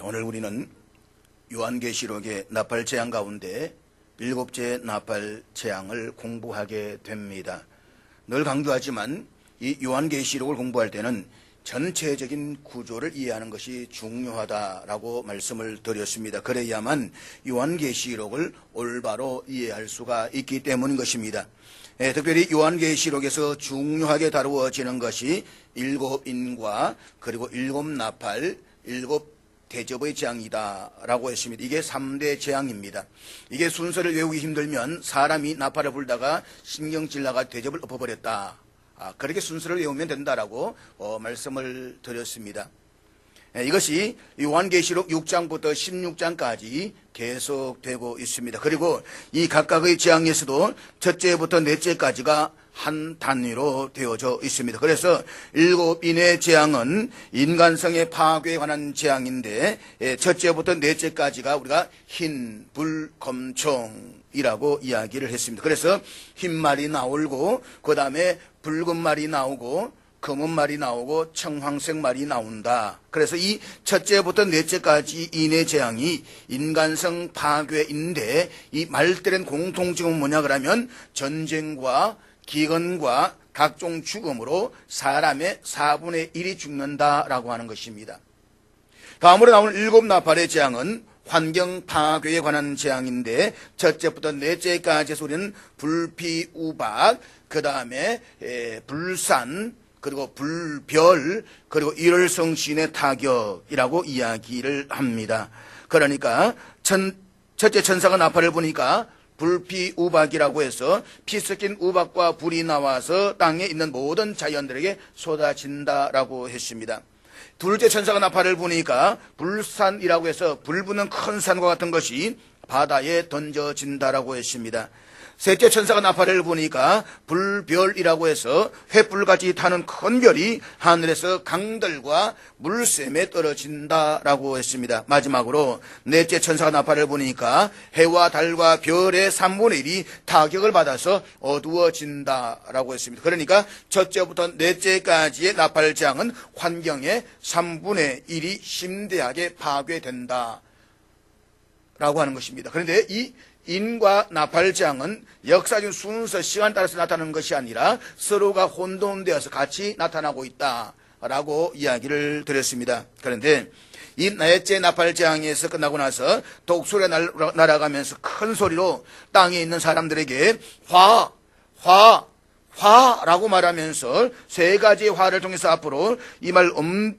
오늘 우리는 요한계시록의 나팔 재앙 가운데 7째 나팔 재앙을 공부하게 됩니다. 늘 강조하지만 이 요한계시록을 공부할 때는 전체적인 구조를 이해하는 것이 중요하다라고 말씀을 드렸습니다. 그래야만 요한계시록을 올바로 이해할 수가 있기 때문인 것입니다. 특별히 요한계시록에서 중요하게 다루어지는 것이 7인과 그리고 7나팔, 7대접의 재앙이다라고 했습니다. 이게 3대 재앙입니다. 이게 순서를 외우기 힘들면 사람이 나팔을 불다가 신경질나가 대접을 엎어버렸다. 그렇게 순서를 외우면 된다라고 말씀을 드렸습니다. 이것이 요한계시록 6장부터 16장까지 계속되고 있습니다. 그리고 이 각각의 재앙에서도 첫째부터 넷째까지가 한 단위로 되어져 있습니다. 그래서 7인의 재앙은 인간성의 파괴에 관한 재앙인데 첫째부터 넷째까지가 우리가 흰, 불, 검총이라고 이야기를 했습니다. 그래서 흰 말이 나오고 그 다음에 붉은 말이 나오고 검은 말이 나오고 청황색 말이 나온다. 그래서 이 첫째부터 넷째까지 인의 재앙이 인간성 파괴인데 이 말들은 공통점은 뭐냐 그러면 전쟁과 기근과 각종 죽음으로 사람의 4분의 1이 죽는다라고 하는 것입니다. 다음으로 나오는 7나팔의 재앙은 환경 파괴에 관한 재앙인데 첫째부터 넷째까지 해서 우리는 불피우박, 그 다음에 불산, 그리고 불별, 그리고 일월성신의 타격이라고 이야기를 합니다. 그러니까 첫째 천사가 나팔을 부니까 불피우박이라고 해서 피 섞인 우박과 불이 나와서 땅에 있는 모든 자연들에게 쏟아진다라고 했습니다. 둘째 천사가 나팔을 부니까 불산이라고 해서 불 붙는 큰 산과 같은 것이 바다에 던져진다라고 했습니다. 셋째 천사가 나팔을 부니까 불별이라고 해서 횃불같이 타는 큰 별이 하늘에서 강들과 물샘에 떨어진다라고 했습니다. 마지막으로 넷째 천사가 나팔을 부니까 해와 달과 별의 3분의 1이 타격을 받아서 어두워진다라고 했습니다. 그러니까 첫째부터 넷째까지의 나팔 재앙은 환경의 3분의 1이 심대하게 파괴된다 라고 하는 것입니다. 그런데 이 인과 나팔 재앙은 역사적인 순서, 시간 따라서 나타나는 것이 아니라 서로가 혼돈되어서 같이 나타나고 있다라고 이야기를 드렸습니다. 그런데 이 넷째 나팔 재앙에서 끝나고 나서 독수리가 날아가면서 큰 소리로 땅에 있는 사람들에게 화라고 말하면서 세 가지의 화를 통해서 앞으로 이 말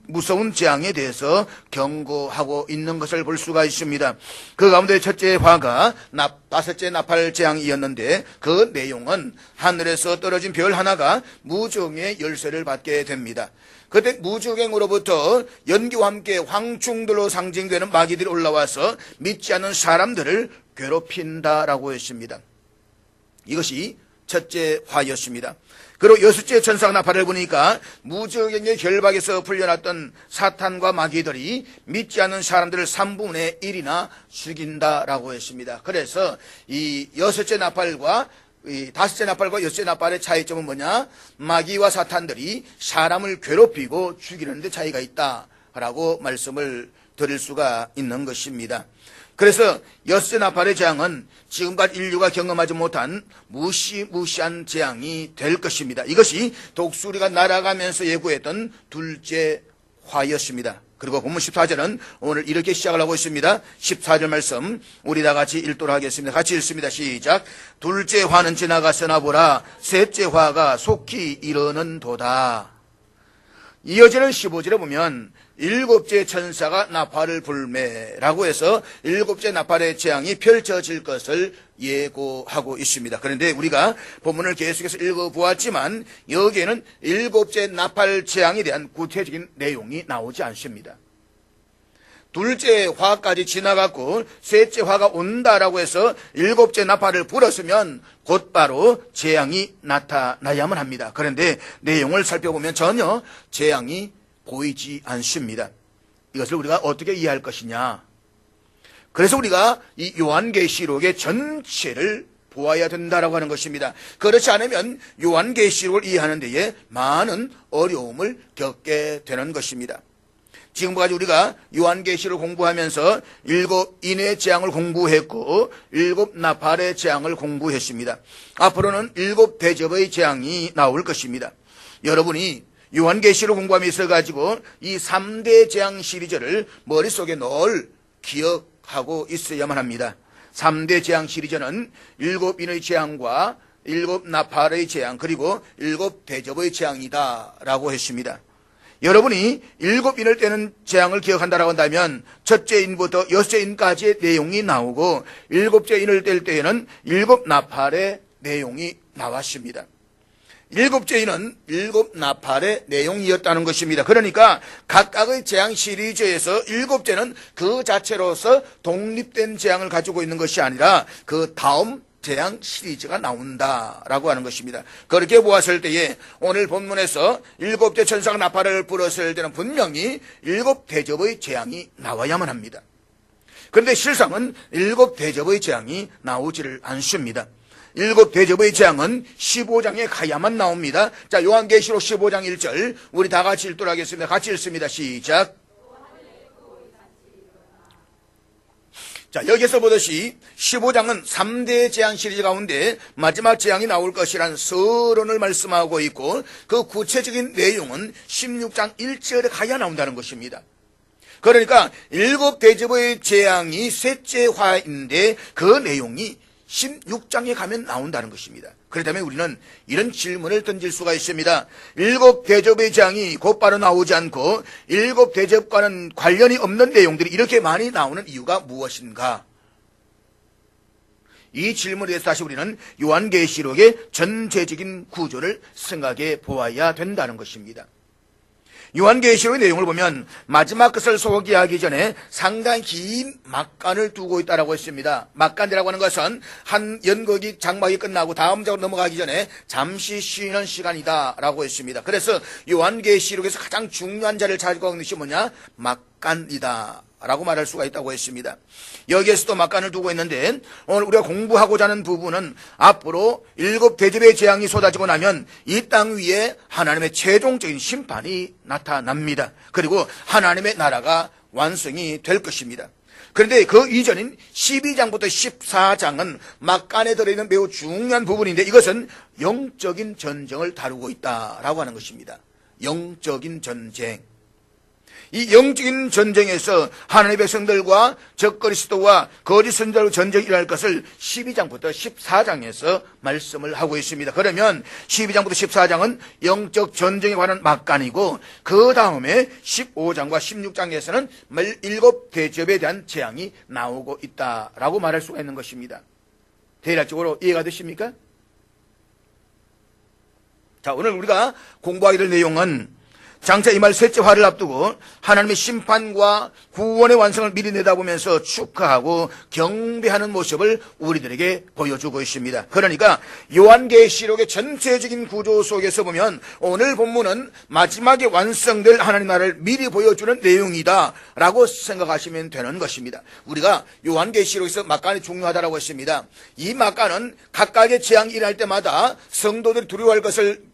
무서운 재앙에 대해서 경고하고 있는 것을 볼 수가 있습니다. 그 가운데 첫째 화가 5째 나팔 재앙이었는데 그 내용은 하늘에서 떨어진 별 하나가 무정의 열쇠를 받게 됩니다. 그때 무주갱으로부터 연기와 함께 황충들로 상징되는 마귀들이 올라와서 믿지 않는 사람들을 괴롭힌다라고 했습니다. 이것이 첫째 화였습니다. 그리고 여섯째 천사가 나팔을 부니까 무저갱의 결박에서 풀려났던 사탄과 마귀들이 믿지 않는 사람들을 3분의 1이나 죽인다라고 했습니다. 그래서 이 여섯째 나팔과 이 다섯째 나팔과 여섯째 나팔의 차이점은 뭐냐? 마귀와 사탄들이 사람을 괴롭히고 죽이는 데 차이가 있다라고 말씀을 드릴 수가 있는 것입니다. 그래서 여섯째 나팔의 재앙은 지금까지 인류가 경험하지 못한 무시무시한 재앙이 될 것입니다. 이것이 독수리가 날아가면서 예고했던 둘째 화였습니다. 그리고 본문 14절은 오늘 이렇게 시작을 하고 있습니다. 14절 말씀 우리 다 같이 읽도록 하겠습니다. 같이 읽습니다. 시작. 둘째 화는 지나가서나 보라 셋째 화가 속히 이르는도다. 이어지는 15절에 보면 7째 천사가 나팔을 불매라고 해서 7째 나팔의 재앙이 펼쳐질 것을 예고하고 있습니다. 그런데 우리가 본문을 계속해서 읽어보았지만 여기에는 7째 나팔 재앙에 대한 구체적인 내용이 나오지 않습니다. 둘째 화까지 지나갔고 셋째 화가 온다라고 해서 7째 나팔을 불었으면 곧바로 재앙이 나타나야만 합니다. 그런데 내용을 살펴보면 전혀 재앙이 보이지 않습니다. 이것을 우리가 어떻게 이해할 것이냐? 그래서 우리가 이 요한계시록의 전체를 보아야 된다라고 하는 것입니다. 그렇지 않으면 요한계시록을 이해하는 데에 많은 어려움을 겪게 되는 것입니다. 지금까지 우리가 요한계시를 공부하면서 7인의 재앙을 공부했고 7 나팔의 재앙을 공부했습니다. 앞으로는 7 대접의 재앙이 나올 것입니다. 여러분이 요한계시를 공부함에 있어가지고 이 3대 재앙 시리즈를 머릿속에 늘 기억하고 있어야만 합니다. 3대 재앙 시리즈는 7인의 재앙과 7 나팔의 재앙 그리고 7 대접의 재앙이다 라고 했습니다. 여러분이 7인을 떼는 재앙을 기억한다라고 한다면 첫째 인부터 6째 인까지의 내용이 나오고 7째 인을 뗄 때에는 7 나팔의 내용이 나왔습니다. 7째 인은 7 나팔의 내용이었다는 것입니다. 그러니까 각각의 재앙 시리즈에서 7째는 그 자체로서 독립된 재앙을 가지고 있는 것이 아니라 그 다음 재앙 시리즈가 나온다라고 하는 것입니다. 그렇게 보았을 때에 오늘 본문에서 7째 천사가 나팔을 불었을 때는 분명히 7 대접의 재앙이 나와야만 합니다. 그런데 실상은 7 대접의 재앙이 나오지를 않습니다. 7 대접의 재앙은 15장에 가야만 나옵니다. 자, 요한계시록 15장 1절 우리 다 같이 읽도록 하겠습니다. 같이 읽습니다. 시작. 자, 여기서 보듯이 15장은 3대 재앙 시리즈 가운데 마지막 재앙이 나올 것이란 서론을 말씀하고 있고 그 구체적인 내용은 16장 1절에 가야 나온다는 것입니다. 그러니까 7 대접의 재앙이 셋째 화인데 그 내용이 16장에 가면 나온다는 것입니다. 그렇다면 우리는 이런 질문을 던질 수가 있습니다. 7 대접의 재앙이 곧바로 나오지 않고 7 대접과는 관련이 없는 내용들이 이렇게 많이 나오는 이유가 무엇인가? 이 질문에 대해서 다시 우리는 요한계시록의 전체적인 구조를 생각해 보아야 된다는 것입니다. 요한계시록의 내용을 보면 마지막 것을 소개하기 전에 상당히 긴 막간을 두고 있다고 했습니다. 막간이라고 하는 것은 한 연극이 장막이 끝나고 다음 장으로 넘어가기 전에 잠시 쉬는 시간이다라고 했습니다. 그래서 요한계시록에서 가장 중요한 자리를 차지하고 있는 것이 뭐냐? 막간이다 라고 말할 수가 있다고 했습니다. 여기에서도 막간을 두고 있는데 오늘 우리가 공부하고자 하는 부분은 앞으로 7 대접의 재앙이 쏟아지고 나면 이 땅 위에 하나님의 최종적인 심판이 나타납니다. 그리고 하나님의 나라가 완성이 될 것입니다. 그런데 그 이전인 12장부터 14장은 막간에 들어있는 매우 중요한 부분인데 이것은 영적인 전쟁을 다루고 있다라고 하는 것입니다. 영적인 전쟁. 이 영적인 전쟁에서 하나님의 백성들과 적그리스도와 거짓 선지자의 전쟁이 일어날 것을 12장부터 14장에서 말씀을 하고 있습니다. 그러면 12장부터 14장은 영적 전쟁에 관한 막간이고 그 다음에 15장과 16장에서는 7 대접에 대한 재앙이 나오고 있다라고 말할 수가 있는 것입니다. 대략적으로 이해가 되십니까? 자, 오늘 우리가 공부하게 될 내용은 장차 임할 셋째 화를 앞두고 하나님의 심판과 구원의 완성을 미리 내다보면서 축하하고 경배하는 모습을 우리들에게 보여주고 있습니다. 그러니까 요한계시록의 전체적인 구조 속에서 보면 오늘 본문은 마지막에 완성될 하나님 나라를 미리 보여주는 내용이다 라고 생각하시면 되는 것입니다. 우리가 요한계시록에서 막간이 중요하다고 했습니다. 이 막간은 각각의 재앙이 일어날 때마다 성도들이 두려워할 것을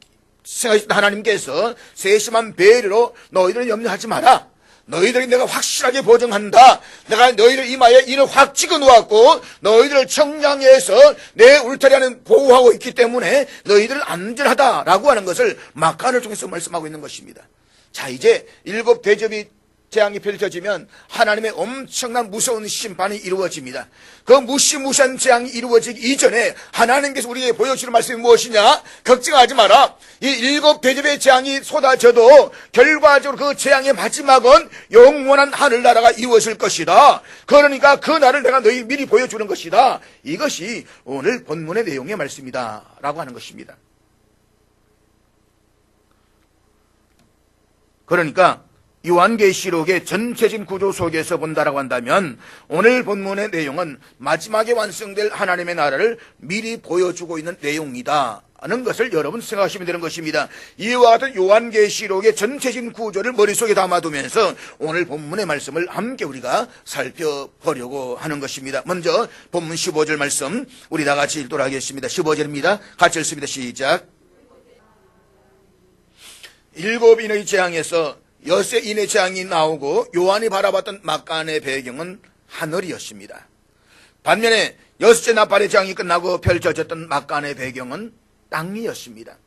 하나님께서 세심한 배려로 너희들은 염려하지 마라. 너희들이 내가 확실하게 보증한다. 내가 너희들 이마에 이를 확 찍어 놓았고 너희들을 청량해서 내 울타리 안에 보호하고 있기 때문에 너희들은 안전하다라고 하는 것을 막간을 통해서 말씀하고 있는 것입니다. 자, 이제 7 대접이 재앙이 펼쳐지면 하나님의 엄청난 무서운 심판이 이루어집니다. 그 무시무시한 재앙이 이루어지기 이전에 하나님께서 우리에게 보여주는 말씀이 무엇이냐? 걱정하지 마라. 이 7 대접의 재앙이 쏟아져도 결과적으로 그 재앙의 마지막은 영원한 하늘나라가 이루어질 것이다. 그러니까 그 날을 내가 너희 미리 보여주는 것이다. 이것이 오늘 본문의 내용의 말씀이다 라고 하는 것입니다. 그러니까 요한계시록의 전체적인 구조 속에서 본다라고 한다면 오늘 본문의 내용은 마지막에 완성될 하나님의 나라를 미리 보여주고 있는 내용이다 하는 것을 여러분 생각하시면 되는 것입니다. 이와 같은 요한계시록의 전체적인 구조를 머릿속에 담아두면서 오늘 본문의 말씀을 함께 우리가 살펴보려고 하는 것입니다. 먼저 본문 15절 말씀 우리 다 같이 읽도록 하겠습니다. 15절입니다. 같이 읽습니다. 시작. 7인의 재앙에서 여세인의 재앙이 나오고 요한이 바라봤던 막간의 배경은 하늘이었습니다. 반면에 여섯째 나팔의 재앙이 끝나고 펼쳐졌던 막간의 배경은 땅이었습니다.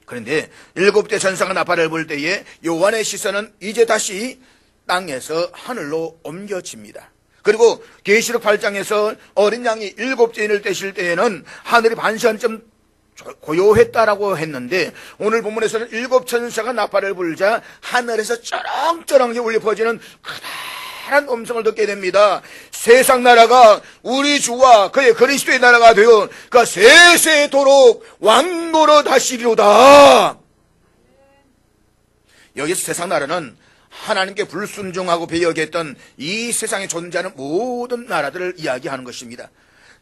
그런데 일곱째 천사가 나팔을 불 때에 요한의 시선은 이제 다시 땅에서 하늘로 옮겨집니다. 그리고 계시록 8장에서 어린 양이 일곱째 인을 떼실 때에는 하늘이 반시간쯤 고요했다라고 했는데, 오늘 본문에서는 일곱 천사가 나팔을 불자 하늘에서 쩌렁쩌렁하게 울려 퍼지는 커다란 음성을 듣게 됩니다. 세상 나라가 우리 주와 그의 그리스도의 나라가 되어 그 세세토록 왕노릇 하시리로다. 여기서 세상 나라는 하나님께 불순종하고 배역했던 이 세상에 존재하는 모든 나라들을 이야기하는 것입니다.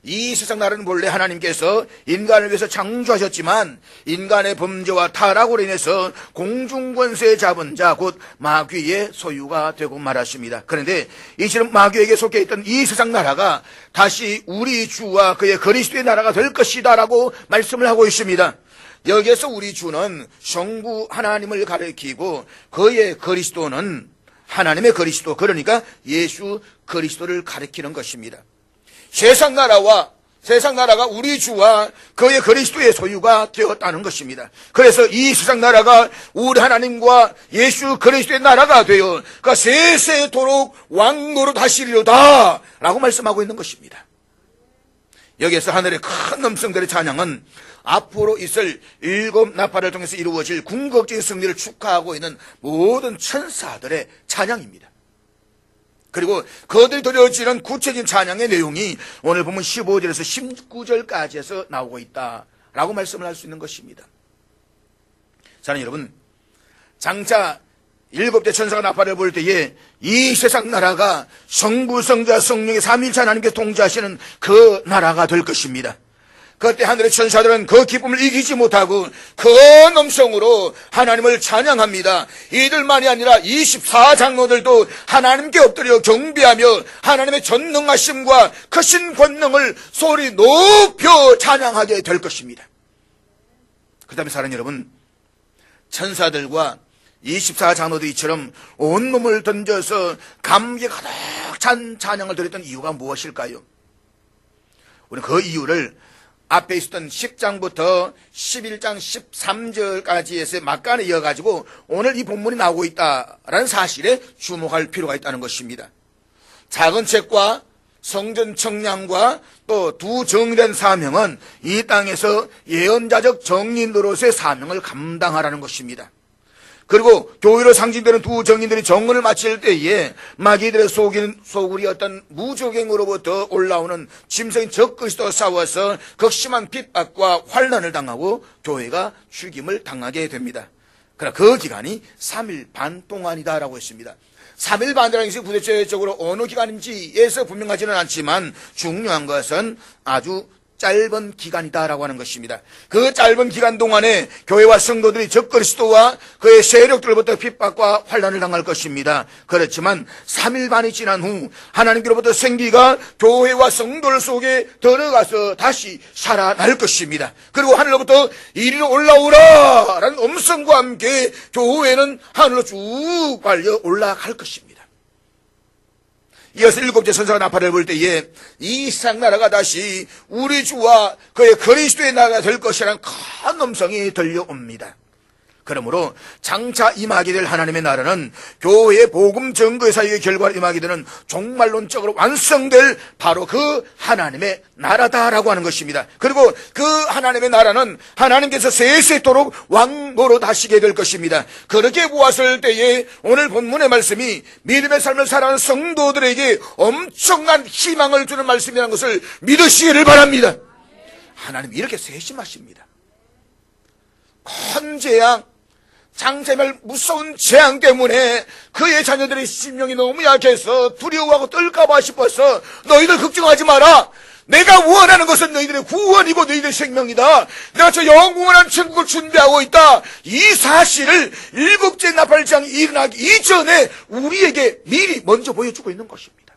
이 세상 나라는 본래 하나님께서 인간을 위해서 창조하셨지만 인간의 범죄와 타락으로 인해서 공중권세에 잡은 자 곧 마귀의 소유가 되고 말았습니다. 그런데 이처럼 마귀에게 속해 있던 이 세상 나라가 다시 우리 주와 그의 그리스도의 나라가 될 것이다 라고 말씀을 하고 있습니다. 여기에서 우리 주는 성부 하나님을 가리키고 그의 그리스도는 하나님의 그리스도, 그러니까 예수 그리스도를 가리키는 것입니다. 세상 나라가 우리 주와 그의 그리스도의 소유가 되었다는 것입니다. 그래서 이 세상 나라가 우리 하나님과 예수 그리스도의 나라가 되어 그 세세토록 왕노릇 하시리로다 라고 말씀하고 있는 것입니다. 여기에서 하늘의 큰 음성들의 찬양은 앞으로 있을 일곱 나팔을 통해서 이루어질 궁극적인 승리를 축하하고 있는 모든 천사들의 찬양입니다. 그리고 그들이 드려지는 구체적인 찬양의 내용이 오늘 보면 15절에서 19절까지에서 나오고 있다라고 말씀을 할 수 있는 것입니다. 사랑하는 여러분, 장차 일곱째 천사가 나팔을 불 때에 이 세상 나라가 성부, 성자, 성령의 삼위일체 하나님께서 통치하시는 그 나라가 될 것입니다. 그때 하늘의 천사들은 그 기쁨을 이기지 못하고 큰 음성으로 하나님을 찬양합니다. 이들만이 아니라 24장로들도 하나님께 엎드려 경배하며 하나님의 전능하심과 크신 권능을 소리 높여 찬양하게 될 것입니다. 그 다음에 사랑하는 여러분, 천사들과 24장로들이처럼 온몸을 던져서 감격에 가득 찬 찬양을 드렸던 이유가 무엇일까요? 우리는 그 이유를 앞에 있었던 10장부터 11장 13절까지에서 막간에 이어가지고 오늘 이 본문이 나오고 있다라는 사실에 주목할 필요가 있다는 것입니다. 작은 책과 성전 청량과 또 두 정의된 사명은 이 땅에서 예언자적 정인 노릇의 사명을 감당하라는 것입니다. 그리고 교회로 상징되는 두 정인들이 정언을 마칠 때에 마귀들의 소굴이었던 무조갱으로부터 올라오는 짐승인 적그리스도와 싸워서 극심한 핍박과 환난을 당하고 교회가 죽임을 당하게 됩니다. 그러나 그 기간이 3일 반 동안이다라고 했습니다. 3일 반이라는 것이 구체적으로 어느 기간인지에서 분명하지는 않지만 중요한 것은 아주 짧은 기간이다라고 하는 것입니다. 그 짧은 기간 동안에 교회와 성도들이 적그리스도와 그의 세력들로부터 핍박과 환난을 당할 것입니다. 그렇지만 3일 반이 지난 후 하나님께로부터 생기가 교회와 성도들 속에 들어가서 다시 살아날 것입니다. 그리고 하늘로부터 이리로 올라오라 라는 음성과 함께 교회는 하늘로 쭉 빨려 올라갈 것입니다. 이어서 일곱째 천사가 나팔을 불 때에 이 세상 나라가 다시 우리 주와 그의 그리스도의 나라가 될 것이라는 큰 음성이 들려옵니다. 그러므로 장차 임하게 될 하나님의 나라는 교회의 복음 증거의 사역의 결과로 임하게 되는 종말론적으로 완성될 바로 그 하나님의 나라다라고 하는 것입니다. 그리고 그 하나님의 나라는 하나님께서 세세토록 왕노릇 하시게 될 것입니다. 그렇게 보았을 때에 오늘 본문의 말씀이 믿음의 삶을 살아가는 성도들에게 엄청난 희망을 주는 말씀이라는 것을 믿으시기를 바랍니다. 하나님이 이렇게 세심하십니다. 큰 재앙, 장차말 무서운 재앙 때문에 그의 자녀들의 심령이 너무 약해서 두려워하고 떨까봐 싶어서 너희들 걱정하지 마라. 내가 원하는 것은 너희들의 구원이고 너희들의 생명이다. 내가 저 영원한 천국을 준비하고 있다. 이 사실을 일곱째 나팔장이 일어나기 이전에 우리에게 미리 먼저 보여주고 있는 것입니다.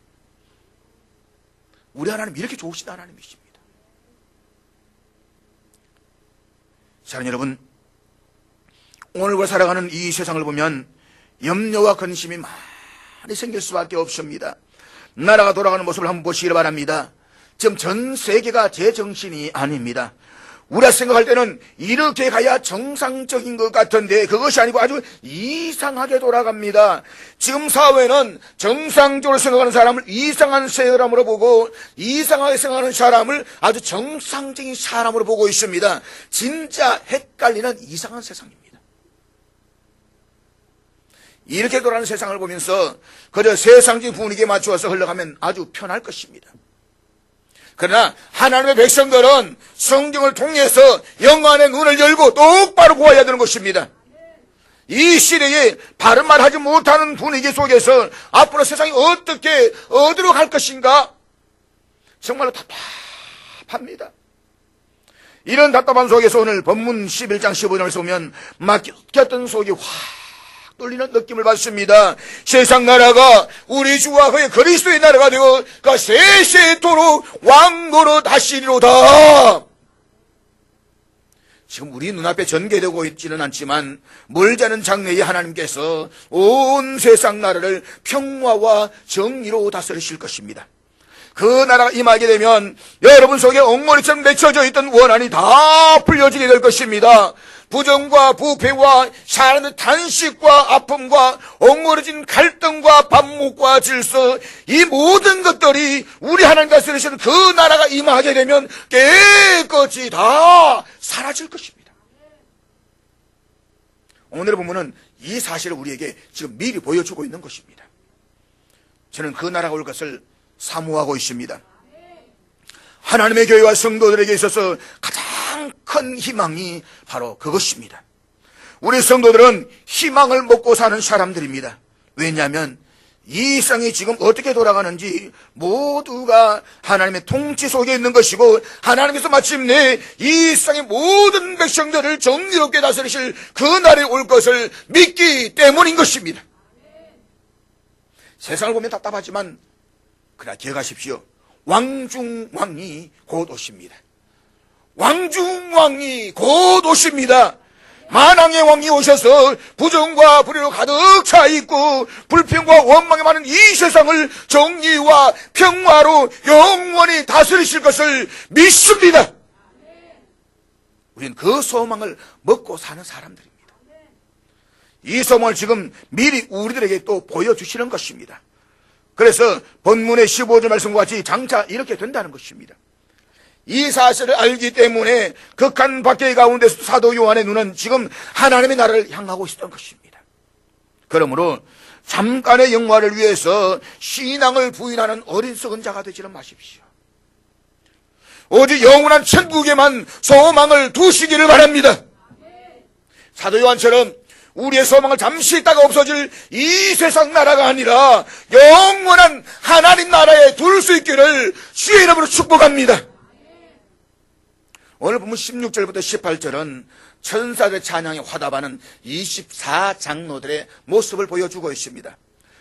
우리 하나님 이렇게 좋으신 하나님이십니다. 사랑하는 여러분, 오늘 우리가 살아가는 이 세상을 보면 염려와 근심이 많이 생길 수밖에 없습니다. 나라가 돌아가는 모습을 한번 보시기 바랍니다. 지금 전 세계가 제정신이 아닙니다. 우리가 생각할 때는 이렇게 가야 정상적인 것 같은데 그것이 아니고 아주 이상하게 돌아갑니다. 지금 사회는 정상적으로 생각하는 사람을 이상한 사람으로 보고 이상하게 생각하는 사람을 아주 정상적인 사람으로 보고 있습니다. 진짜 헷갈리는 이상한 세상입니다. 이렇게 돌아가는 세상을 보면서 그저 세상적인 분위기에 맞추어서 흘러가면 아주 편할 것입니다. 그러나 하나님의 백성들은 성경을 통해서 영안의 눈을 열고 똑바로 보아야 되는 것입니다. 이 시대에 바른 말 하지 못하는 분위기 속에서 앞으로 세상이 어디로 갈 것인가 정말로 답답합니다. 이런 답답한 속에서 오늘 본문 11장 15절을 보면 막혔던 속이 확 뚫리는 느낌을 받습니다. 세상 나라가 우리 주와 그의 그리스도의 나라가 되어 그 세세토록 왕노릇 하시리로다. 지금 우리 눈앞에 전개되고 있지는 않지만 멀지 않은 장래에 하나님께서 온 세상 나라를 평화와 정의로 다스리실 것입니다. 그 나라가 임하게 되면 여러분 속에 엉머리처럼 맺혀져 있던 원한이 다 풀려지게 될 것입니다. 부정과 부패와 사람의 탄식과 아픔과 엉머러진 갈등과 반목과 질서, 이 모든 것들이 우리 하나님 다스리시는 그 나라가 임하게 되면 깨끗이 다 사라질 것입니다. 오늘의 본문은 이 사실을 우리에게 지금 미리 보여주고 있는 것입니다. 저는 그 나라가 올 것을 사모하고 있습니다. 하나님의 교회와 성도들에게 있어서 가장 큰 희망이 바로 그것입니다. 우리 성도들은 희망을 먹고 사는 사람들입니다. 왜냐하면 이 세상이 지금 어떻게 돌아가는지 모두가 하나님의 통치 속에 있는 것이고 하나님께서 마침내 이 세상의 모든 백성들을 정의롭게 다스리실 그 날이 올 것을 믿기 때문인 것입니다. 세상을 보면 답답하지만 그러나 기억하십시오. 왕중왕이 곧 오십니다. 왕중왕이 곧 오십니다. 만왕의 왕이 오셔서 부정과 불의로 가득 차 있고 불평과 원망이 많은 이 세상을 정의와 평화로 영원히 다스리실 것을 믿습니다. 우리는 그 소망을 먹고 사는 사람들입니다. 이 소망을 지금 미리 우리들에게 또 보여주시는 것입니다. 그래서 본문의 15절 말씀과 같이 장차 이렇게 된다는 것입니다. 이 사실을 알기 때문에 극한 박해 가운데서 사도 요한의 눈은 지금 하나님의 나라를 향하고 있었던 것입니다. 그러므로 잠깐의 영화를 위해서 신앙을 부인하는 어리석은 자가 되지는 마십시오. 오직 영원한 천국에만 소망을 두시기를 바랍니다. 사도 요한처럼 우리의 소망을 잠시 있다가 없어질 이 세상 나라가 아니라 영원한 하나님 나라에 둘 수 있기를 주의 이름으로 축복합니다. 오늘 보면 16절부터 18절은 천사들의 찬양에 화답하는 24장로들의 모습을 보여주고 있습니다.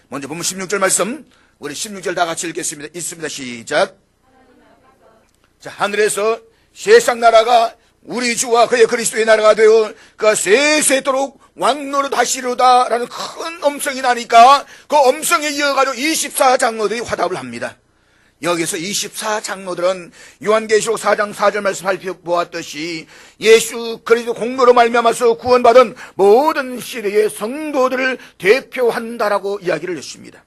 먼저 보면 16절 말씀, 우리 16절 다 같이 읽겠습니다. 있습니다. 시작. 자, 하늘에서 세상 나라가 우리 주와 그의 그리스도의 나라가 되어 그 세세토록 왕노릇 하시리로다 라는 큰 음성이 나니까 그 음성에 이어가지고 24장로들이 화답을 합니다. 여기서 24장로들은 요한계시록 4장 4절 말씀 살펴보았듯이 예수 그리스도 공로로 말미암아서 구원받은 모든 시대의 성도들을 대표한다라고 이야기를 했습니다.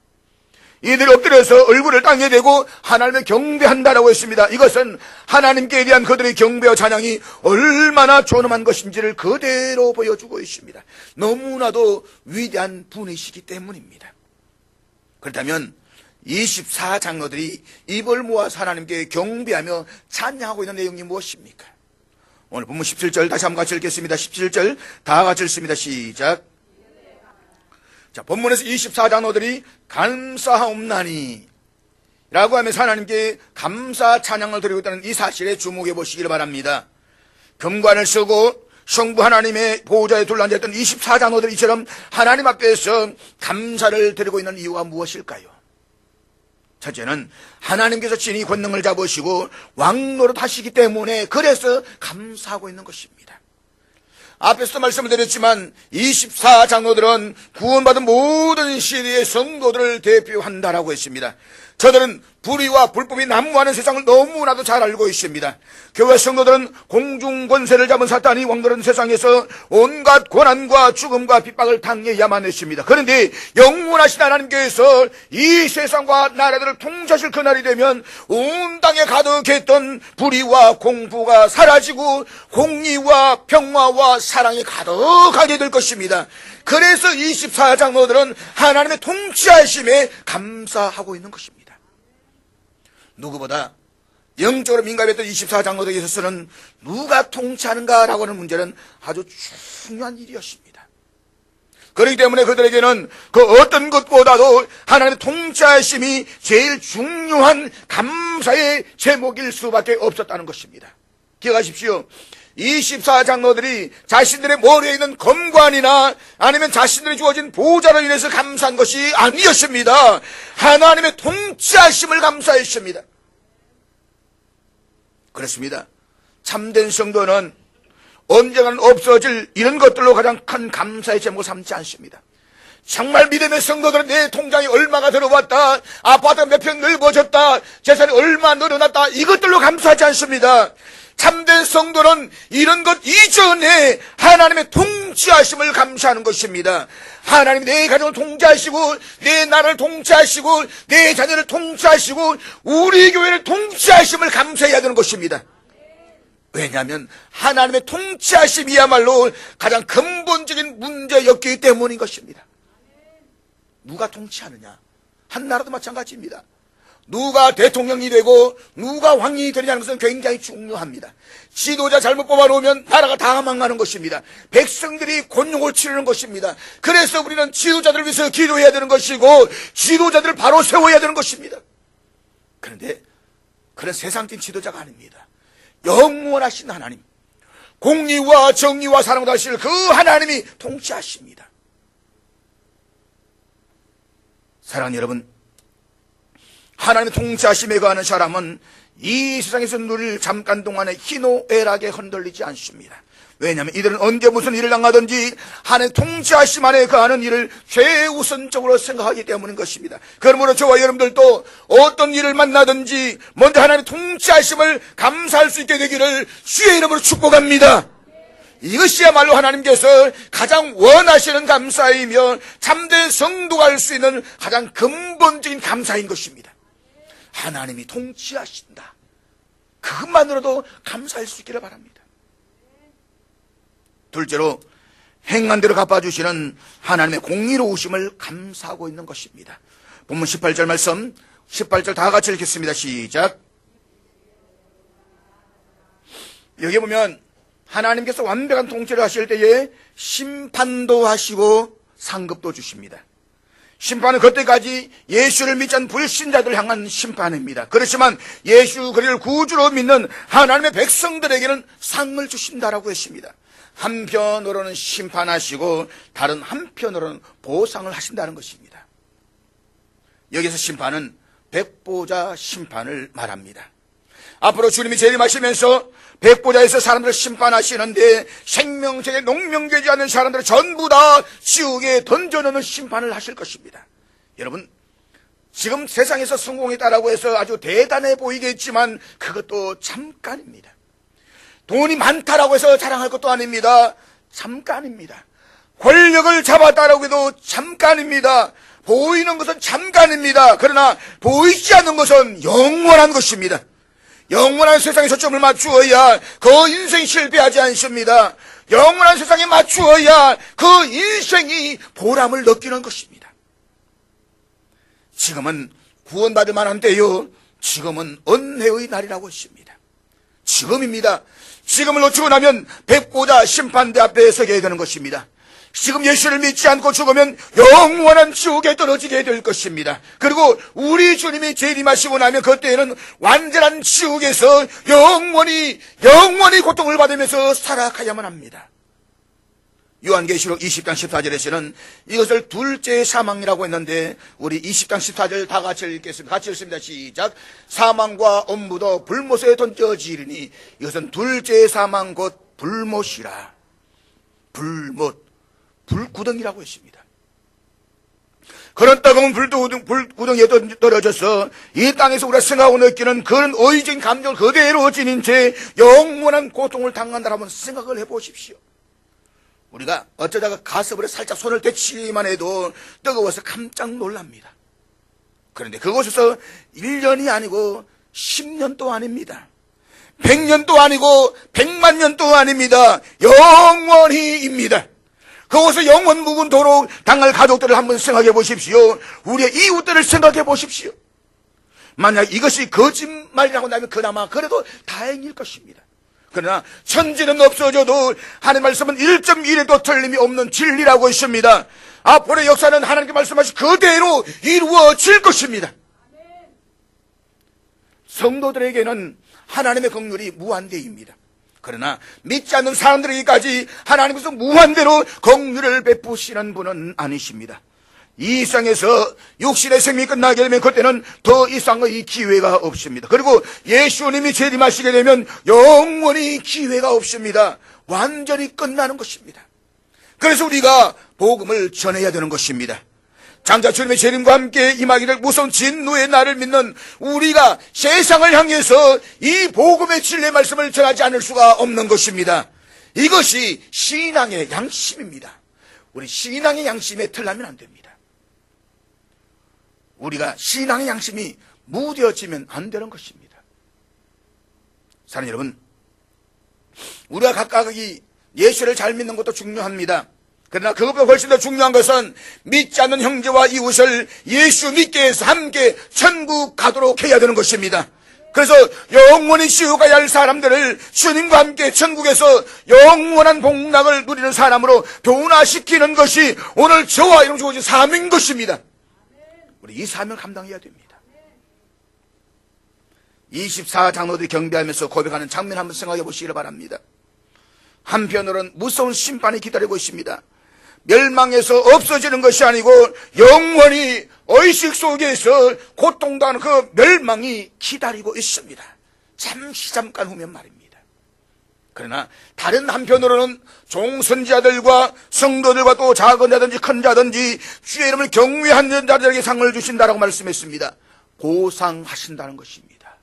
이들이 엎드려서 얼굴을 땅에 대고 하나님을 경배한다라고 했습니다. 이것은 하나님께 대한 그들의 경배와 찬양이 얼마나 존엄한 것인지를 그대로 보여주고 있습니다. 너무나도 위대한 분이시기 때문입니다. 그렇다면 24장로들이 입을 모아서 하나님께 경배하며 찬양하고 있는 내용이 무엇입니까? 오늘 본문 17절 다시 한번 같이 읽겠습니다. 17절 다 같이 읽습니다. 시작. 자, 본문에서 24장로들이 감사하옵나니 라고 하면서 하나님께 감사 찬양을 드리고 있다는 이 사실에 주목해 보시기를 바랍니다. 금관을 쓰고 성부 하나님의 보호자에 둘러앉았던 24장로들이 이처럼 하나님 앞에서 감사를 드리고 있는 이유가 무엇일까요? 첫째는 하나님께서 친히 권능을 잡으시고 왕노릇 하시기 때문에 그래서 감사하고 있는 것입니다. 앞에서도 말씀을 드렸지만 24장로들은 구원받은 모든 시대의 성도들을 대표한다라고 했습니다. 저들은 불의와 불법이 난무하는 세상을 너무나도 잘 알고 있습니다. 교회 성도들은 공중권세를 잡은 사탄이 왕들은 세상에서 온갖 고난과 죽음과 핍박을 당해야만 했습니다. 그런데 영원하신 하나님께서 이 세상과 나라들을 통치하실 그날이 되면 온 땅에 가득했던 불의와 공부가 사라지고 공의와 평화와 사랑이 가득하게 될 것입니다. 그래서 24장로들은 하나님의 통치하심에 감사하고 있는 것입니다. 누구보다 영적으로 민감했던 24장로들에 있어서는 누가 통치하는가라고 하는 문제는 아주 중요한 일이었습니다. 그렇기 때문에 그들에게는 그 어떤 것보다도 하나님의 통치하심이 제일 중요한 감사의 제목일 수밖에 없었다는 것입니다. 기억하십시오. 24장로들이 자신들의 머리에 있는 검관이나 아니면 자신들이 주어진 보좌로 인해서 감사한 것이 아니었습니다. 하나님의 통치하심을 감사했습니다. 그렇습니다. 참된 성도는 언젠가는 없어질 이런 것들로 가장 큰 감사의 제목을 삼지 않습니다. 정말 믿음의 성도들은 내 통장에 얼마가 들어왔다, 아파트가 몇 평 넓어졌다, 재산이 얼마 늘어났다, 이것들로 감사하지 않습니다. 참된 성도는 이런 것 이전에 하나님의 통치하심을 감사하는 것입니다. 하나님이 내 가정을 통치하시고 내 나라를 통치하시고 내 자녀를 통치하시고 우리 교회를 통치하심을 감사해야 되는 것입니다. 왜냐하면 하나님의 통치하심이야말로 가장 근본적인 문제였기 때문인 것입니다. 누가 통치하느냐? 한 나라도 마찬가지입니다. 누가 대통령이 되고 누가 왕이 되느냐는 것은 굉장히 중요합니다. 지도자 잘못 뽑아놓으면 나라가 다 망하는 것입니다. 백성들이 곤욕을 치르는 것입니다. 그래서 우리는 지도자들을 위해서 기도해야 되는 것이고 지도자들을 바로 세워야 되는 것입니다. 그런데 그런 세상적인 지도자가 아닙니다. 영원하신 하나님, 공의와 정의와 사랑을 하실 그 하나님이 통치하십니다. 사랑하는 여러분, 하나님의 통치하심에 거하는 사람은 이 세상에서 누릴 잠깐 동안의 희노애락에 흔들리지 않습니다. 왜냐하면 이들은 언제 무슨 일을 당하든지 하나님의 통치하심 안에 거하는 일을 최우선적으로 생각하기 때문인 것입니다. 그러므로 저와 여러분들도 어떤 일을 만나든지 먼저 하나님의 통치하심을 감사할 수 있게 되기를 주의 이름으로 축복합니다. 이것이야말로 하나님께서 가장 원하시는 감사이며 참된 성도가 할 수 있는 가장 근본적인 감사인 것입니다. 하나님이 통치하신다. 그것만으로도 감사할 수 있기를 바랍니다. 둘째로 행한 대로 갚아주시는 하나님의 공의로우심을 감사하고 있는 것입니다. 본문 18절 말씀, 18절 다 같이 읽겠습니다. 시작. 여기 보면 하나님께서 완벽한 통치를 하실 때에 심판도 하시고 상급도 주십니다. 심판은 그때까지 예수를 믿지 않은 불신자들 향한 심판입니다. 그렇지만 예수 그리스도를 구주로 믿는 하나님의 백성들에게는 상을 주신다라고 했습니다. 한편으로는 심판하시고 다른 한편으로는 보상을 하신다는 것입니다. 여기서 심판은 백보자 심판을 말합니다. 앞으로 주님이 재림하시면서 백보자에서 사람들을 심판하시는데 생명책에 농명되지 않는 사람들을 전부 다 지옥에 던져놓는 심판을 하실 것입니다. 여러분, 지금 세상에서 성공했다라고 해서 아주 대단해 보이겠지만 그것도 잠깐입니다. 돈이 많다라고 해서 자랑할 것도 아닙니다. 잠깐입니다. 권력을 잡았다라고 해도 잠깐입니다. 보이는 것은 잠깐입니다. 그러나 보이지 않는 것은 영원한 것입니다. 영원한 세상에 초점을 맞추어야 그 인생이 실패하지 않습니다. 영원한 세상에 맞추어야 그 인생이 보람을 느끼는 것입니다. 지금은 구원받을 만한 때요, 지금은 은혜의 날이라고 했습니다. 지금입니다. 지금을 놓치고 나면 백보자 심판대 앞에 서게 되는 것입니다. 지금 예수를 믿지 않고 죽으면 영원한 지옥에 떨어지게 될 것입니다. 그리고 우리 주님이 재림하시고 나면 그때에는 완전한 지옥에서 영원히 고통을 받으면서 살아가야만 합니다. 요한계시록 20장 14절에서는 이것을 둘째 사망이라고 했는데 우리 20장 14절 다 같이 읽겠습니다. 같이 읽습니다. 시작. 사망과 엄무도 불못에 던져지리니 이것은 둘째 사망 곧 불못이라. 불못, 불구덩이라고 했습니다. 그런 따가운 불구덩이에 떨어져서 이 땅에서 우리가 생각하고 느끼는 그런 의적인 감정을 그대로 지닌 채 영원한 고통을 당한다고 한번 생각을 해보십시오. 우리가 어쩌다가 가슴으로 살짝 손을 대치기만 해도 뜨거워서 깜짝 놀랍니다. 그런데 그곳에서 1년이 아니고 10년도 아닙니다. 100년도 아니고 100만 년도 아닙니다. 영원히입니다. 그곳에서 영원 묵은토록 당할 가족들을 한번 생각해 보십시오. 우리의 이웃들을 생각해 보십시오. 만약 이것이 거짓말이라고 나면 그나마 그래도 다행일 것입니다. 그러나 천지는 없어져도 하나님의 말씀은 1.1에도 틀림이 없는 진리라고 했습니다. 앞으로의 역사는 하나님께 말씀하신 그대로 이루어질 것입니다. 성도들에게는 하나님의 긍휼이 무한대입니다. 그러나 믿지 않는 사람들에게까지 하나님께서 무한대로 긍휼을 베푸시는 분은 아니십니다. 이 세상에서 육신의 생명이 끝나게 되면 그때는 더 이상의 기회가 없습니다. 그리고 예수님이 재림하시게 되면 영원히 기회가 없습니다. 완전히 끝나는 것입니다. 그래서 우리가 복음을 전해야 되는 것입니다. 장차 주님의 재림과 함께 임하기를 무서운 진노의 날을 믿는 우리가 세상을 향해서 이 복음의 진리의 말씀을 전하지 않을 수가 없는 것입니다. 이것이 신앙의 양심입니다. 우리 신앙의 양심에 틀리면 안 됩니다. 우리가 신앙의 양심이 무뎌지면 안 되는 것입니다. 사랑하는 여러분, 우리가 각각이 예수를 잘 믿는 것도 중요합니다. 그러나 그것보다 훨씬 더 중요한 것은 믿지 않는 형제와 이웃을 예수 믿게 해서 함께 천국 가도록 해야 되는 것입니다. 그래서 영원히 지옥 가야 할 사람들을 주님과 함께 천국에서 영원한 복락을 누리는 사람으로 변화시키는 것이 오늘 저와 여러분 주어진 사명인 것입니다. 우리 이 사명을 감당해야 됩니다. 24장로들이 경배하면서 고백하는 장면 한번 생각해 보시기를 바랍니다. 한편으로는 무서운 심판이 기다리고 있습니다. 멸망해서 없어지는 것이 아니고 영원히 의식 속에서 고통당하는 그 멸망이 기다리고 있습니다. 잠깐 후면 말입니다. 그러나 다른 한편으로는 종선자들과 성도들과 또 작은 자든지 큰 자든지 주의 이름을 경외하는 자들에게 상을 주신다라고 말씀했습니다. 보상하신다는 것입니다.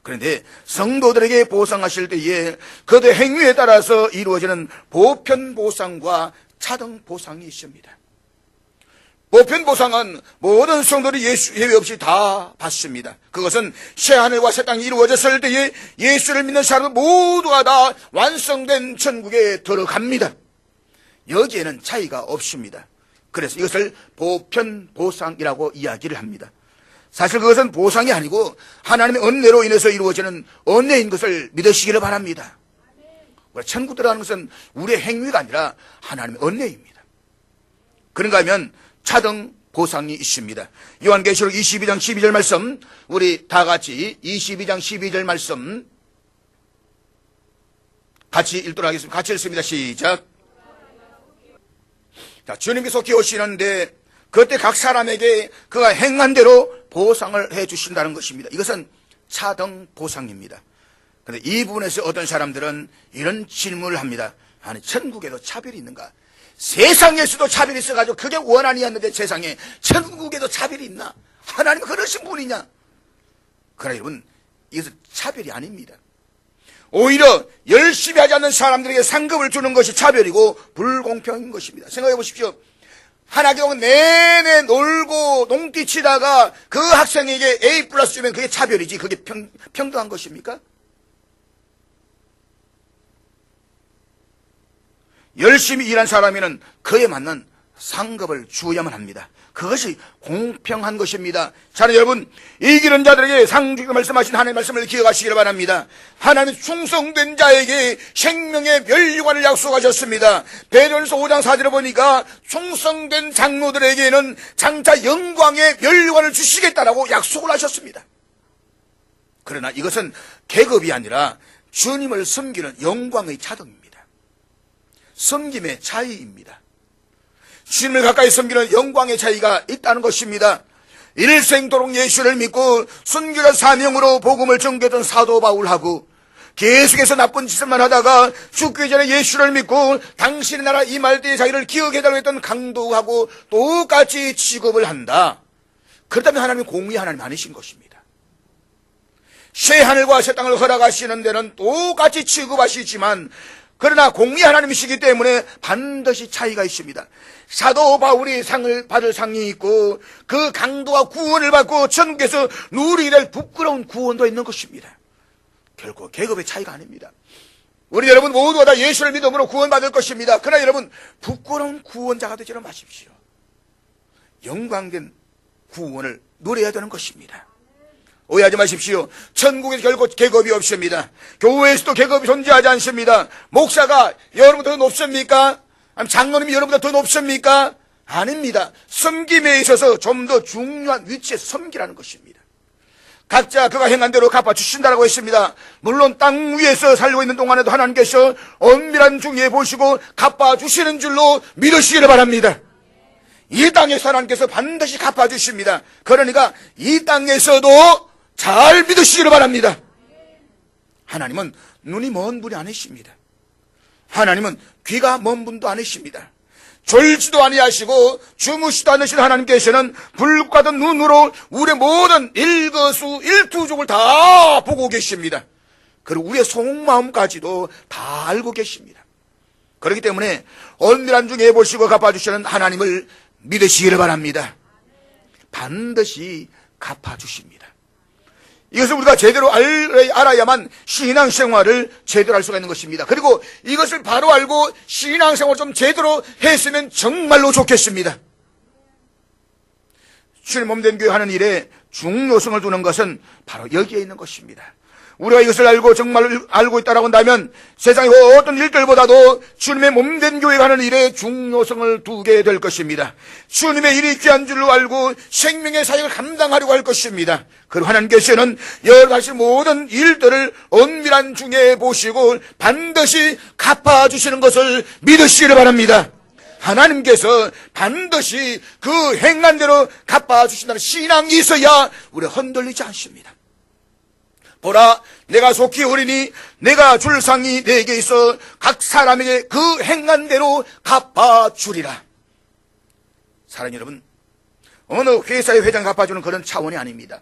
그런데 성도들에게 보상하실 때에 그들의 행위에 따라서 이루어지는 보편 보상과 차등 보상이 있습니다. 보편 보상은 모든 성도들이 예수 예외 없이 다 받습니다. 그것은 새하늘과 새 땅이 이루어졌을 때에 예수를 믿는 사람 모두가 다 완성된 천국에 들어갑니다. 여기에는 차이가 없습니다. 그래서 이것을 보편 보상이라고 이야기를 합니다. 사실 그것은 보상이 아니고 하나님의 은혜로 인해서 이루어지는 은혜인 것을 믿으시기를 바랍니다. 천국 들어가는 것은 우리의 행위가 아니라 하나님의 은혜입니다. 그런가 하면 차등 보상이 있습니다. 요한계시록 22장 12절 말씀, 우리 다 같이 22장 12절 말씀 같이 읽도록 하겠습니다. 같이 읽습니다. 시작. 자, 주님께서 오시는데 그때 각 사람에게 그가 행한 대로 보상을 해 주신다는 것입니다. 이것은 차등 보상입니다. 그런데 이 부분에서 어떤 사람들은 이런 질문을 합니다. 아니, 천국에도 차별이 있는가? 세상에서도 차별이 있어가지고 그게 원한이었는데 세상에 천국에도 차별이 있나? 하나님은 그러신 분이냐? 그러나 여러분, 이것은 차별이 아닙니다. 오히려 열심히 하지 않는 사람들에게 상급을 주는 것이 차별이고 불공평인 것입니다. 생각해 보십시오. 한 학기 내내 놀고 농띠치다가 그 학생에게 A+ 주면 그게 차별이지 그게 평등한 것입니까? 열심히 일한 사람에는 그에 맞는 상급을 주어야만 합니다. 그것이 공평한 것입니다. 자, 여러분, 이기는 자들에게 상주가 말씀하신 하나님의 말씀을 기억하시기를 바랍니다. 하나님 충성된 자에게 생명의 멸류관을 약속하셨습니다. 베드로전서 5장 4절에 보니까 충성된 장로들에게는 장차 영광의 멸류관을 주시겠다라고 약속을 하셨습니다. 그러나 이것은 계급이 아니라 주님을 섬기는 영광의 차등입니다. 섬김의 차이입니다. 주님을 가까이 섬기는 영광의 차이가 있다는 것입니다. 일생도록 예수를 믿고 순결한 사명으로 복음을 전개했던 사도 바울하고 계속해서 나쁜 짓을만 하다가 죽기 전에 예수를 믿고 당신의 나라 임할 때의 자기를 기억해달라고 했던 강도하고 똑같이 취급을 한다. 그렇다면 하나님은 공의 하나님 아니신 것입니다. 새 하늘과 새 땅을 허락하시는 데는 똑같이 취급하시지만 그러나 공의 하나님이시기 때문에 반드시 차이가 있습니다. 사도 바울이 상을 받을 상이 있고 그 강도가 구원을 받고 천국에서 누리게 될 부끄러운 구원도 있는 것입니다. 결코 계급의 차이가 아닙니다. 우리 여러분 모두가 다 예수를 믿음으로 구원받을 것입니다. 그러나 여러분 부끄러운 구원자가 되지 마십시오. 영광된 구원을 누려야 되는 것입니다. 오해하지 마십시오. 천국에서 결코 계급이 없습니다. 교회에서도 계급이 존재하지 않습니다. 목사가 여러분보다 더 높습니까? 아니면 장로님이 여러분보다 더 높습니까? 아닙니다. 섬김에 있어서 좀 더 중요한 위치에서 섬기라는 것입니다. 각자 그가 행한 대로 갚아주신다라고 했습니다. 물론 땅 위에서 살고 있는 동안에도 하나님께서 엄밀한 중에 보시고 갚아주시는 줄로 믿으시기를 바랍니다. 이 땅에서 하나님께서 반드시 갚아주십니다. 그러니까 이 땅에서도 잘 믿으시기를 바랍니다. 하나님은 눈이 먼 분이 아니십니다. 하나님은 귀가 먼 분도 아니십니다. 졸지도 아니하시고 주무시도 않으신 하나님께서는 불과 같은 눈으로 우리의 모든 일거수일투족을 다 보고 계십니다. 그리고 우리의 속마음까지도 다 알고 계십니다. 그렇기 때문에 엄밀한 중에 보시고 갚아주시는 하나님을 믿으시기를 바랍니다. 반드시 갚아주십니다. 이것을 우리가 제대로 알아야만 신앙생활을 제대로 할 수가 있는 것입니다. 그리고 이것을 바로 알고 신앙생활을 좀 제대로 했으면 정말로 좋겠습니다. 주님 몸된 교회 하는 일에 중요성을 두는 것은 바로 여기에 있는 것입니다. 우리가 이것을 알고 정말 알고 있다라고 한다면 세상의 어떤 일들보다도 주님의 몸된 교회가 하는 일에 중요성을 두게 될 것입니다. 주님의 일이 귀한 줄로 알고 생명의 사역을 감당하려고 할 것입니다. 그리고 하나님께서는 여러 가지 모든 일들을 엄밀한 중에 보시고 반드시 갚아주시는 것을 믿으시기를 바랍니다. 하나님께서 반드시 그 행한 대로 갚아주신다는 신앙이 있어야 우리가 흔들리지 않습니다. 보라, 내가 속히 오리니 내가 줄 상이 내게 있어 각 사람에게 그 행한 대로 갚아주리라. 사랑하는 여러분, 어느 회사의 회장 갚아주는 그런 차원이 아닙니다.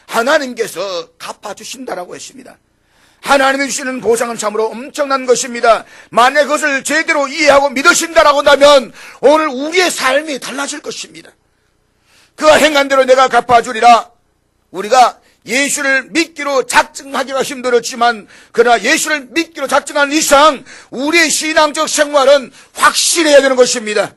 하나님께서 갚아주신다라고 했습니다. 하나님이 주시는 보상은 참으로 엄청난 것입니다. 만약 그것을 제대로 이해하고 믿으신다라고 한다면 오늘 우리의 삶이 달라질 것입니다. 그가 행한 대로 내가 갚아주리라. 우리가 예수를 믿기로 작정하기가 힘들었지만 그러나 예수를 믿기로 작정한 이상 우리의 신앙적 생활은 확실해야 되는 것입니다.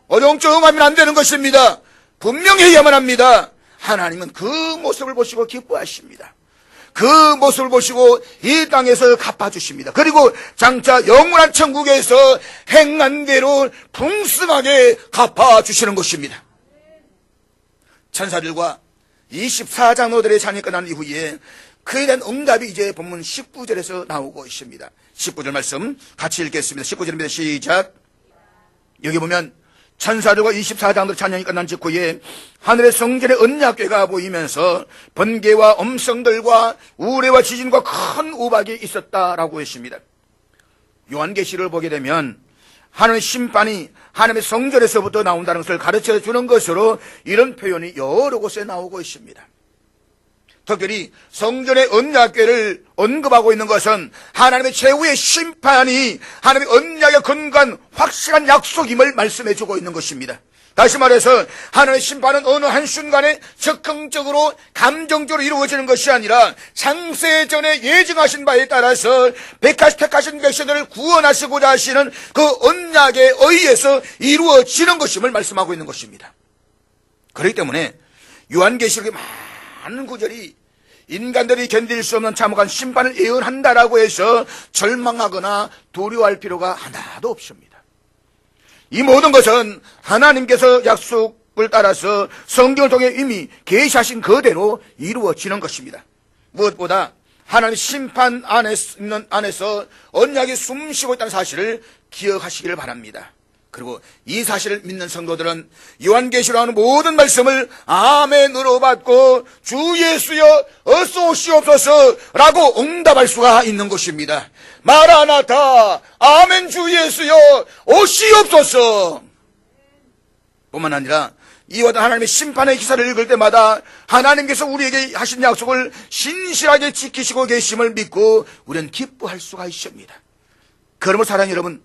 어정쩡하면 안 되는 것입니다. 분명해야만 합니다. 하나님은 그 모습을 보시고 기뻐하십니다. 그 모습을 보시고 이 땅에서 갚아주십니다. 그리고 장차 영원한 천국에서 행한 대로 풍성하게 갚아주시는 것입니다. 천사들과 24장로들의 찬이 끝난 이후에 그에 대한 응답이 이제 본문 19절에서 나오고 있습니다. 19절 말씀 같이 읽겠습니다. 19절입니다. 시작. 여기 보면 천사들과 24장로들 찬양이 끝난 직후에 하늘의 성전의 언약궤가 보이면서 번개와 음성들과 우레와 지진과 큰 우박이 있었다라고 했습니다. 요한계시를 보게 되면 하나님의 심판이 하나님의 성전에서부터 나온다는 것을 가르쳐 주는 것으로 이런 표현이 여러 곳에 나오고 있습니다. 특별히 성전의 언약궤를 언급하고 있는 것은 하나님의 최후의 심판이 하나님의 언약에 근거한 확실한 약속임을 말씀해 주고 있는 것입니다. 다시 말해서 하나님의 심판은 어느 한순간에 즉흥적으로 감정적으로 이루어지는 것이 아니라 창세전에 예정하신 바에 따라서 택하신 백성들을 구원하시고자 하시는 그 언약에 의해서 이루어지는 것임을 말씀하고 있는 것입니다. 그렇기 때문에 요한계시록의 많은 구절이 인간들이 견딜 수 없는 참혹한 심판을 예언한다라고 해서 절망하거나 두려워할 필요가 하나도 없습니다. 이 모든 것은 하나님께서 약속을 따라서 성경을 통해 이미 계시하신 그대로 이루어지는 것입니다. 무엇보다 하나님 심판 안에서 언약이 숨쉬고 있다는 사실을 기억하시기를 바랍니다. 그리고 이 사실을 믿는 성도들은 요한계시로 하는 모든 말씀을 아멘으로 받고 주 예수여 어서 오시옵소서 라고 응답할 수가 있는 것입니다. 마라나타 아멘 주 예수여 오시옵소서. 뿐만 아니라 이와 같은 하나님의 심판의 기사를 읽을 때마다 하나님께서 우리에게 하신 약속을 신실하게 지키시고 계심을 믿고 우리는 기뻐할 수가 있습니다. 그러므로 사랑하는 여러분,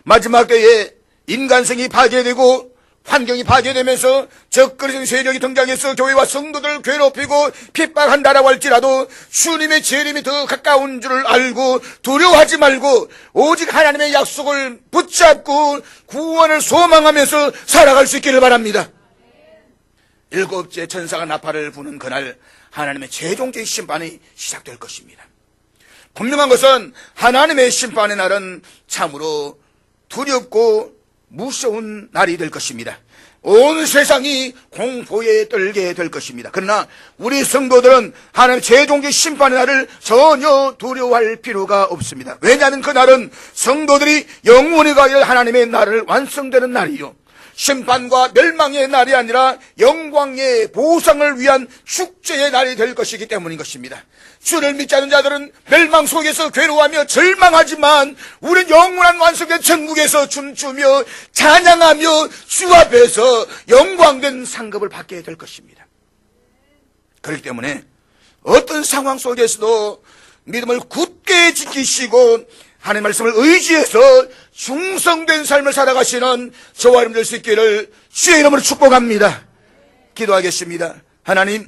마지막 때에 인간성이 파괴되고 환경이 파괴되면서 적그리스도의 세력이 등장해서 교회와 성도들을 괴롭히고 핍박한다라고 할지라도 주님의 재림이 더 가까운 줄을 알고 두려워하지 말고 오직 하나님의 약속을 붙잡고 구원을 소망하면서 살아갈 수 있기를 바랍니다. 일곱째 천사가 나팔을 부는 그날 하나님의 최종적인 심판이 시작될 것입니다. 분명한 것은 하나님의 심판의 날은 참으로 두렵고 무서운 날이 될 것입니다. 온 세상이 공포에 떨게 될 것입니다. 그러나 우리 성도들은 하나님의 최종적 심판의 날을 전혀 두려워할 필요가 없습니다. 왜냐하면 그날은 성도들이 영원히 가야 하나님의 날을 완성되는 날이요, 심판과 멸망의 날이 아니라 영광의 보상을 위한 축제의 날이 될 것이기 때문인 것입니다. 주를 믿지 않는 자들은 멸망 속에서 괴로워하며 절망하지만 우리는 영원한 완성된 천국에서 춤추며 찬양하며 주 앞에서 영광된 상급을 받게 될 것입니다. 그렇기 때문에 어떤 상황 속에서도 믿음을 굳게 지키시고 하나님의 말씀을 의지해서 충성된 삶을 살아가시는 저와 여러분 될 수 있기를 주의 이름으로 축복합니다. 기도하겠습니다. 하나님,